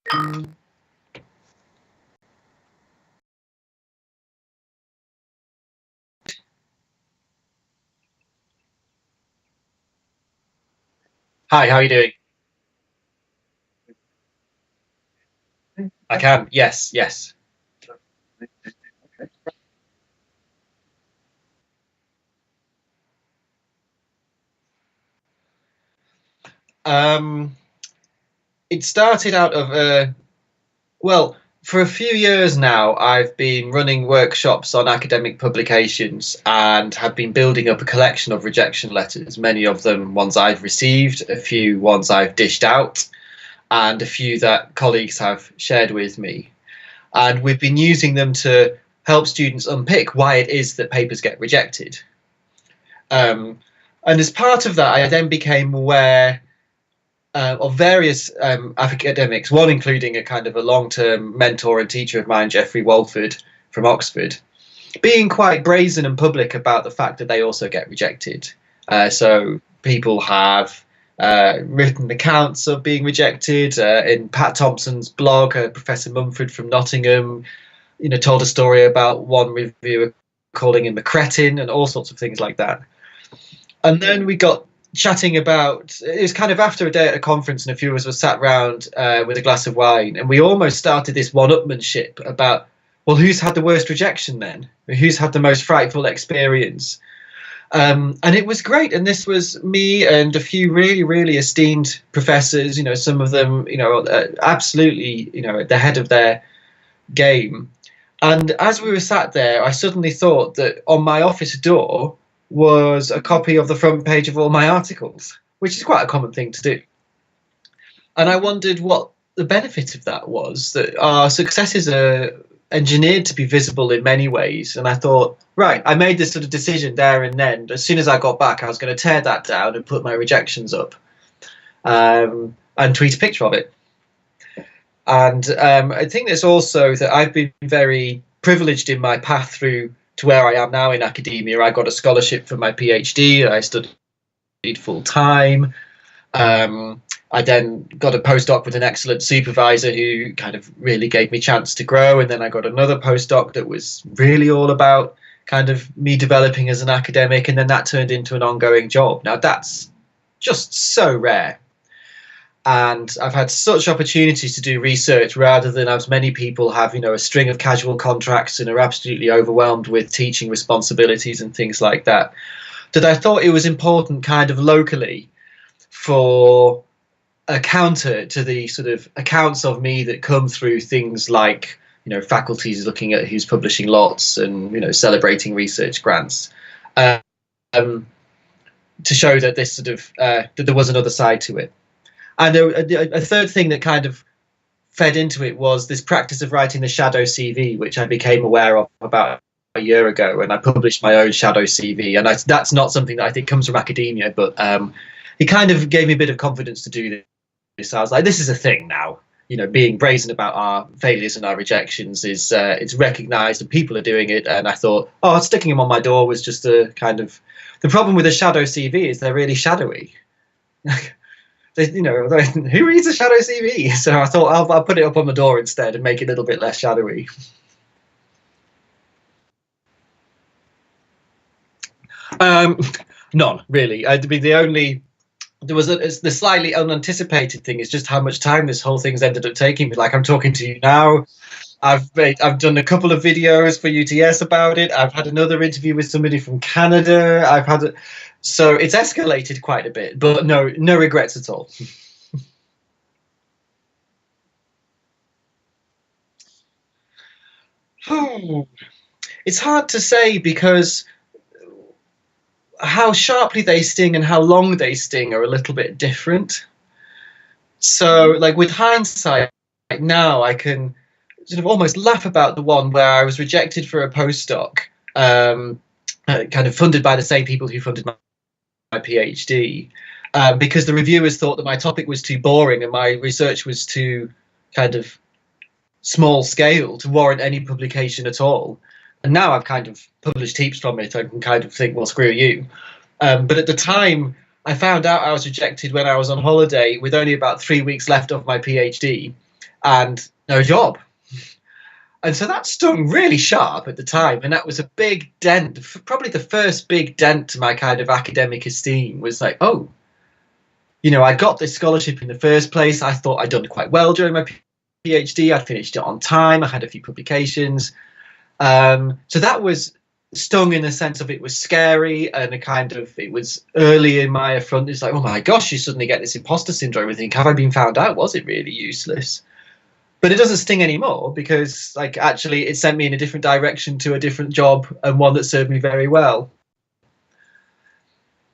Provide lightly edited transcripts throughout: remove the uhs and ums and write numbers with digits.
Hi, how are you doing? I can. Yes, yes. Um, it started out of well, for a few years now, I've been running workshops on academic publications and have been building up a collection of rejection letters, many of them ones I've received, a few ones I've dished out, and a few that colleagues have shared with me. And we've been using them to help students unpick why it is that papers get rejected. Um, and as part of that, I then became aware of various academics, one including a kind of a long-term mentor and teacher of mine, Geoffrey Walford from Oxford, being quite brazen and public about the fact that they also get rejected. So people have written accounts of being rejected. In Pat Thompson's blog, Professor Mumford from Nottingham, told a story about one reviewer calling him a cretin and all sorts of things like that. And then we got chatting about it was kind of after a day at a conference, and a few of us were sat round with a glass of wine, and we almost started this one-upmanship about, well, who's had the worst rejection then? Who's had the most frightful experience? And it was great. And this was me and a few really, really esteemed professors, some of them, absolutely, at the head of their game. And as we were sat there, I suddenly thought that on my office door was a copy of the front page of all my articles, which is quite a common thing to do. And I wondered what the benefit of that was, that our successes are engineered to be visible in many ways. And I thought, right, I made this sort of decision there and then. As soon as I got back, I was going to tear that down and put my rejections up, and tweet a picture of it. And I think it's also that I've been very privileged in my path through to where I am now in academia. I got a scholarship for my PhD. I studied full time. I then got a postdoc with an excellent supervisor who kind of really gave me a chance to grow. And then I got another postdoc that was really all about kind of me developing as an academic. And then that turned into an ongoing job. Now, that's just so rare. And I've had such opportunities to do research rather than as many people have, a string of casual contracts and are absolutely overwhelmed with teaching responsibilities and things like that, that I thought it was important kind of locally for a counter to the sort of accounts of me that come through things like, faculties looking at who's publishing lots and, celebrating research grants, um, to show that this sort of, that there was another side to it. And a third thing that kind of fed into it was this practice of writing the shadow CV, which I became aware of about a year ago, and I published my own shadow CV. And that's not something that I think comes from academia, but it kind of gave me a bit of confidence to do this. I was like, this is a thing now. Being brazen about our failures and our rejections is it's recognised, and people are doing it. And I thought, sticking them on my door was just a kind of the problem with a shadow CV is they're really shadowy. Who reads a shadow CV? So I thought I'll put it up on the door instead and make it a little bit less shadowy. Um, None really. I'd be the only. There was the slightly unanticipated thing is just how much time this whole thing's ended up taking me. Like, I'm talking to you now. I've done a couple of videos for UTS about it. I've had another interview with somebody from Canada. So it's escalated quite a bit, but no regrets at all. It's hard to say because how sharply they sting and how long they sting are a little bit different. So, like, with hindsight, now I can sort of almost laugh about the one where I was rejected for a postdoc, kind of funded by the same people who funded my PhD, because the reviewers thought that my topic was too boring and my research was too kind of small scale to warrant any publication at all. And now I've kind of published heaps from it. I can kind of think, well, screw you. But at the time, I found out I was rejected when I was on holiday with only about 3 weeks left of my PhD. and no job. And so that stung really sharp at the time, and that was a big dent, probably the first big dent to my kind of academic esteem. Was like, oh, I got this scholarship in the first place. I thought I'd done quite well during my PhD. I'd finished it on time. I had a few publications. So that was stung in the sense of it was scary, and it was early in my front. It's like, oh my gosh, you suddenly get this imposter syndrome and think, have I been found out? Was it really useless? But it doesn't sting anymore because, like, actually, it sent me in a different direction to a different job, and one that served me very well.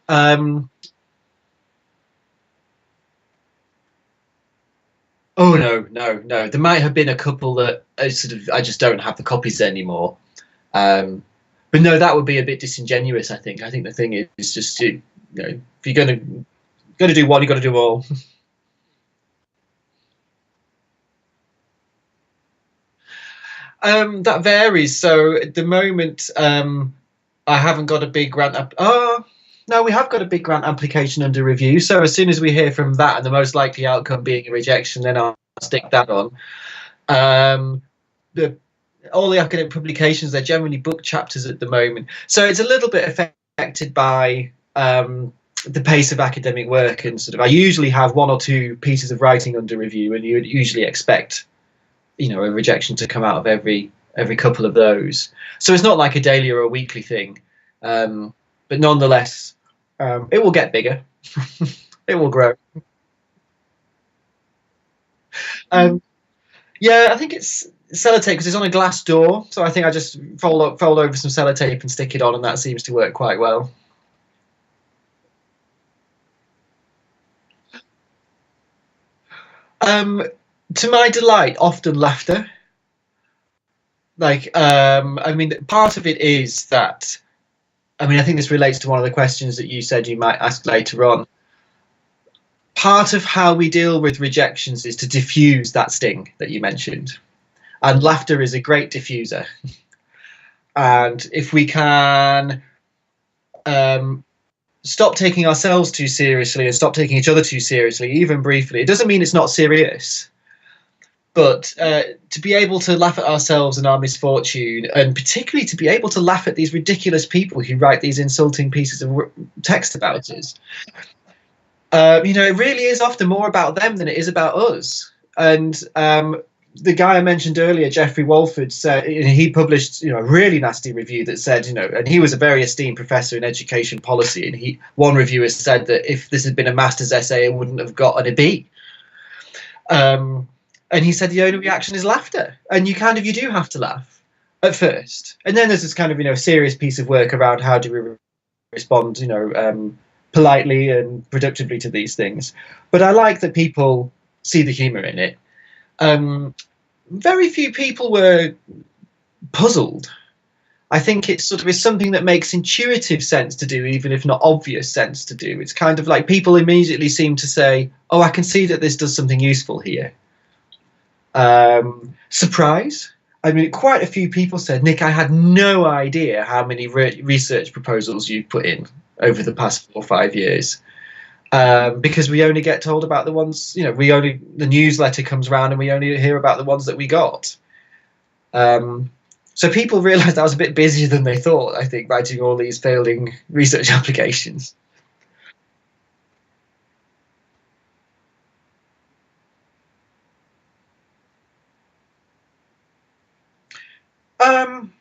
Oh no, no, no. There might have been a couple that I just don't have the copies anymore. Um, but no, that would be a bit disingenuous. I think the thing is just if you're gonna do one, you got to do all. That varies. So at the moment, I haven't got a big grant. Oh, no, we have got a big grant application under review. So as soon as we hear from that, and the most likely outcome being a rejection, then I'll stick that on. The all the academic publications, they're generally book chapters at the moment, so it's a little bit affected by the pace of academic work, and sort of I usually have one or two pieces of writing under review, and you would usually expect a rejection to come out of every couple of those. So it's not like a daily or a weekly thing, but nonetheless, it will get bigger. It will grow. Um, yeah, I think it's sellotape because it's on a glass door. So I think I just fold over some sellotape and stick it on, and that seems to work quite well. Um, to my delight, often laughter. I mean, part of it is that, I mean, I think this relates to one of the questions that you said you might ask later on. Part of how we deal with rejections is to diffuse that sting that you mentioned. And laughter is a great diffuser. And if we can um, stop taking ourselves too seriously and stop taking each other too seriously, even briefly, it doesn't mean it's not serious. But to be able to laugh at ourselves and our misfortune, and particularly to be able to laugh at these ridiculous people who write these insulting pieces of text about us, it really is often more about them than it is about us. And the guy I mentioned earlier, Geoffrey Walford, said he published a really nasty review that said, and he was a very esteemed professor in education policy, and one reviewer said that if this had been a master's essay, it wouldn't have gotten a B. And he said the only reaction is laughter, and you do have to laugh at first, and then there's this kind of serious piece of work around how do we respond, politely and productively to these things. But I like that people see the humour in it. Very few people were puzzled. I think it's sort of is something that makes intuitive sense to do, even if not obvious sense to do. It's kind of like people immediately seem to say, "Oh, I can see that this does something useful here." Surprise. I mean, quite a few people said, "Nick, I had no idea how many research proposals you've put in over the past 4 or 5 years." Because we only get told about the ones, the newsletter comes around and we only hear about the ones that we got. So people realised I was a bit busier than they thought, I think, writing all these failing research applications. Um,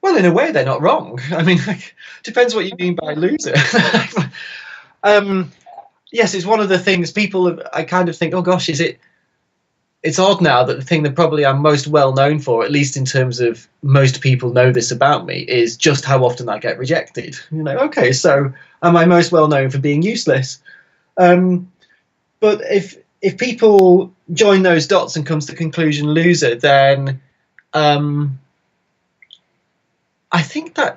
well, in a way, they're not wrong. I mean, depends what you mean by loser. um, yes, it's one of the things I kind of think, oh gosh, it's odd now that the thing that probably I'm most well known for, at least in terms of most people know this about me, is just how often I get rejected. Okay, so am I most well known for being useless? But if people join those dots and comes to the conclusion loser, then I think I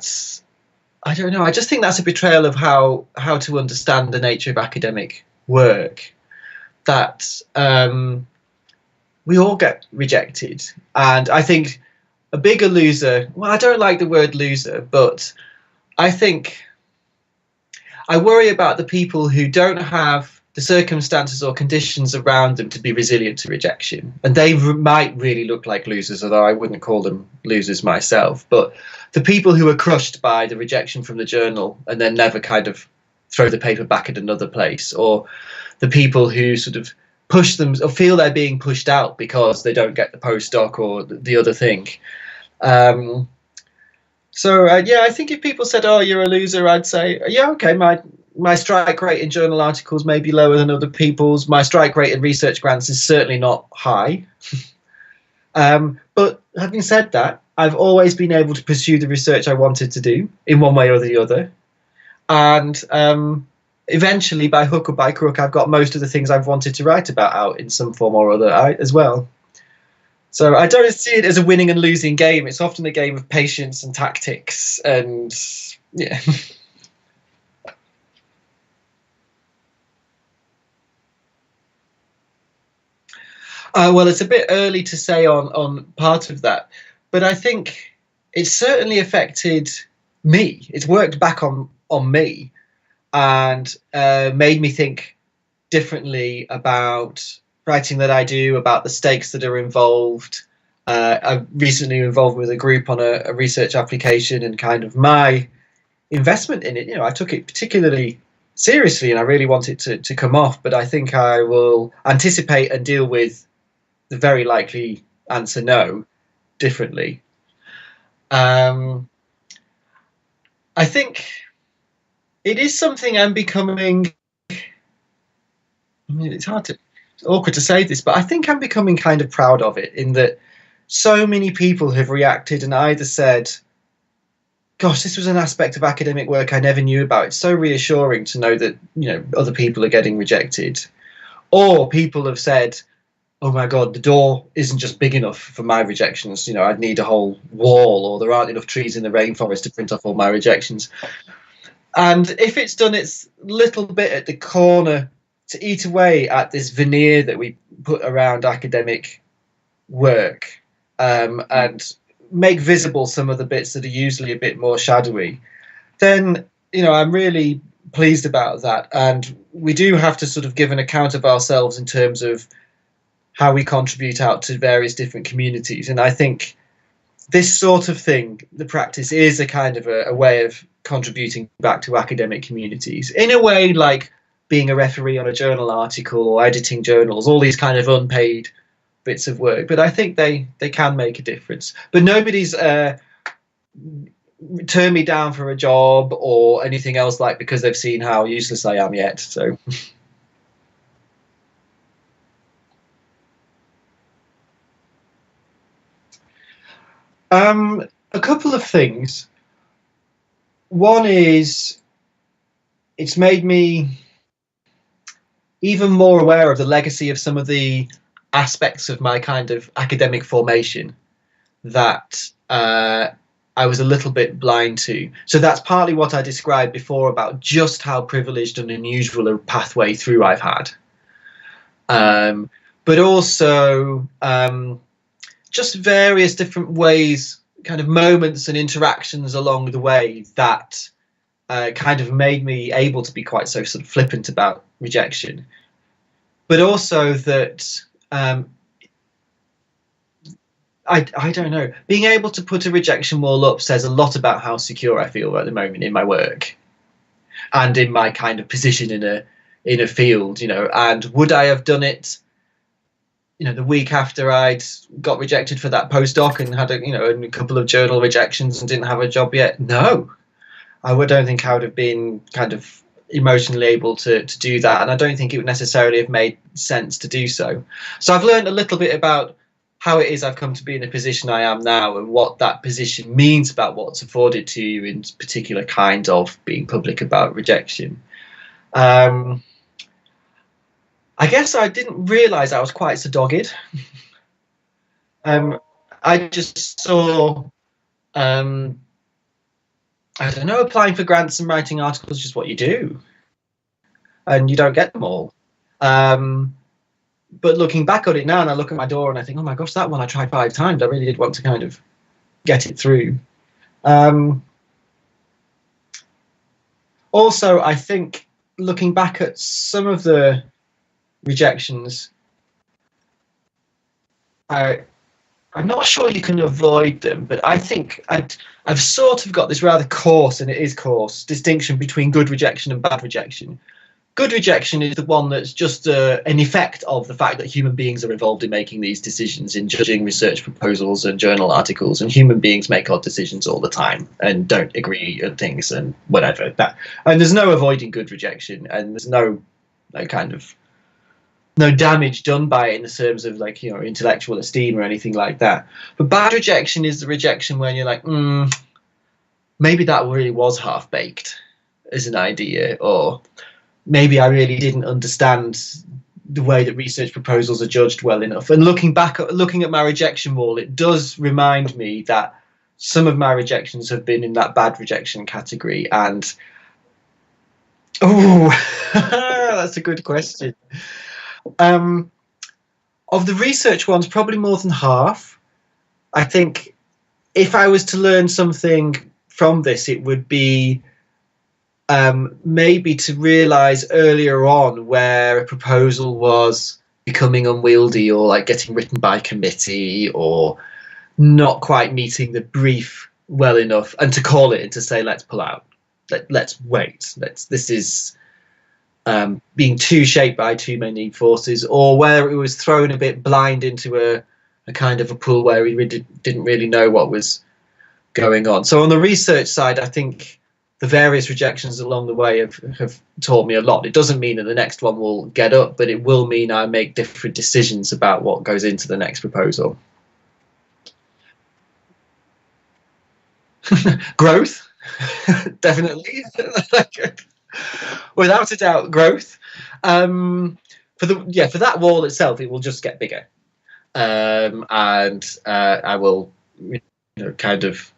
don't know. I just think that's a betrayal of how to understand the nature of academic work. That we all get rejected, and I think a bigger loser. Well, I don't like the word loser, but I think I worry about the people who don't have the circumstances or conditions around them to be resilient to rejection. And they might really look like losers, although I wouldn't call them losers myself. But the people who are crushed by the rejection from the journal and then never kind of throw the paper back at another place, or the people who sort of push them or feel they're being pushed out because they don't get the postdoc or the other thing. Yeah, I think if people said, "Oh, you're a loser," I'd say, "Yeah, okay, my strike rate in journal articles may be lower than other people's. My strike rate in research grants is certainly not high." But having said that, I've always been able to pursue the research I wanted to do in one way or the other. And eventually, by hook or by crook, I've got most of the things I've wanted to write about out in some form or other as well. So I don't see it as a winning and losing game. It's often a game of patience and tactics, and yeah. Well, it's a bit early to say on part of that, but I think it's certainly affected me. It's worked back on me and made me think differently about writing that I do, about the stakes that are involved. I've recently involved with a group on a research application, and kind of my investment in it. You know, I took it particularly seriously and I really want it to come off, but I think I will anticipate and deal with the very likely answer no differently. I think it is something I'm becoming. I mean, it's awkward to say this, but I think I'm becoming kind of proud of it, in that so many people have reacted and either said, "Gosh, this was an aspect of academic work I never knew about. It's so reassuring to know that, you know, other people are getting rejected," or people have said, "Oh my God, the door isn't just big enough for my rejections. You know, I'd need a whole wall, or there aren't enough trees in the rainforest to print off all my rejections." And if it's done its little bit at the corner to eat away at this veneer that we put around academic work, and make visible some of the bits that are usually a bit more shadowy, then, you know, I'm really pleased about that. And we do have to sort of give an account of ourselves in terms of how we contribute out to various different communities. And I think this sort of thing, the practice, is a kind of a way of contributing back to academic communities, in a way like being a referee on a journal article or editing journals, all these kind of unpaid bits of work. But I think they can make a difference. But nobody's turned me down for a job or anything else like because they've seen how useless I am yet. So a couple of things. One is it's made me even more aware of the legacy of some of the aspects of my kind of academic formation that I was a little bit blind to. So that's partly what I described before about just how privileged and unusual a pathway through I've had. But also just various different ways, kind of moments and interactions along the way that kind of made me able to be quite so sort of flippant about rejection. But also that I don't know, being able to put a rejection wall up says a lot about how secure I feel at the moment in my work and in my kind of position in a field, you know. And would I have done it, you know, the week after I'd got rejected for that postdoc and had a couple of journal rejections and didn't have a job yet? No, don't think I would have been kind of emotionally able to do that, and I don't think it would necessarily have made sense to do so. So I've learned a little bit about how it is I've come to be in the position I am now, and what that position means about what's afforded to you in particular kind of being public about rejection. I guess I didn't realise I was quite so dogged. I just saw, I don't know, applying for grants and writing articles is just what you do, and you don't get them all. But looking back on it now, and I look at my door and I think, oh my gosh, that one I tried 5 times. I really did want to kind of get it through. Also, I think looking back at some of the rejections, I I'm not sure you can avoid them, but I think I've sort of got this rather coarse, and it is coarse, distinction between good rejection and bad rejection. Good rejection is the one that's just an effect of the fact that human beings are involved in making these decisions, in judging research proposals and journal articles, and human beings make odd decisions all the time and don't agree on things and whatever. And there's no avoiding good rejection, and there's no kind of no damage done by it in the terms of like intellectual esteem or anything like that. But bad rejection is the rejection when you're like, maybe that really was half baked as an idea, or maybe I really didn't understand the way that research proposals are judged well enough. And looking at my rejection wall, it does remind me that some of my rejections have been in that bad rejection category. And that's a good question. Of the research ones, probably more than half. I think if I was to learn something from this, it would be maybe to realise earlier on where a proposal was becoming unwieldy, or like getting written by committee, or not quite meeting the brief well enough, and to call it and to say, let's pull out, let's wait, this is being too shaped by too many forces, or where it was thrown a bit blind into a kind of a pool where we didn't really know what was going on. So on the research side, I think the various rejections along the way have taught me a lot. It doesn't mean that the next one will get up, but it will mean I make different decisions about what goes into the next proposal. Growth, definitely. Without a doubt, growth. For that wall itself, it will just get bigger, and I will, kind of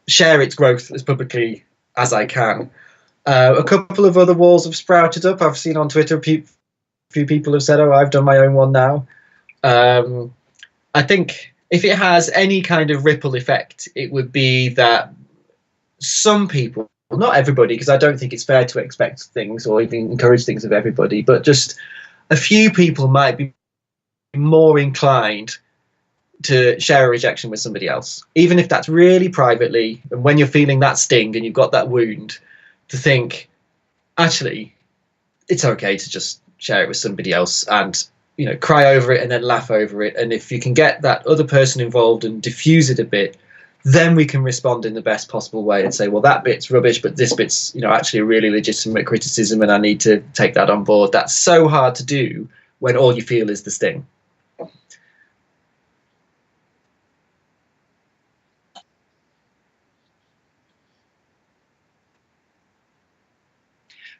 share its growth as publicly as I can. A couple of other walls have sprouted up. I've seen on Twitter, a few people have said, "Oh, I've done my own one now." I think if it has any kind of ripple effect, it would be that some people, well, not everybody, because I don't think it's fair to expect things or even encourage things of everybody, but just a few people might be more inclined to share a rejection with somebody else, even if that's really privately, and when you're feeling that sting and you've got that wound, to think, actually, it's okay to just share it with somebody else and cry over it and then laugh over it. And if you can get that other person involved and diffuse it a bit, then we can respond in the best possible way and say, well, that bit's rubbish, but this bit's actually a really legitimate criticism, and I need to take that on board. That's so hard to do when all you feel is the sting.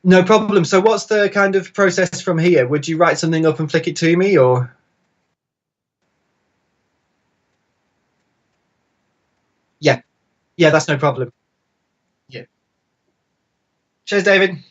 No problem. So what's the kind of process from here? Would you write something up and flick it to me, or? Yeah. Yeah, that's no problem. Yeah. Cheers, David.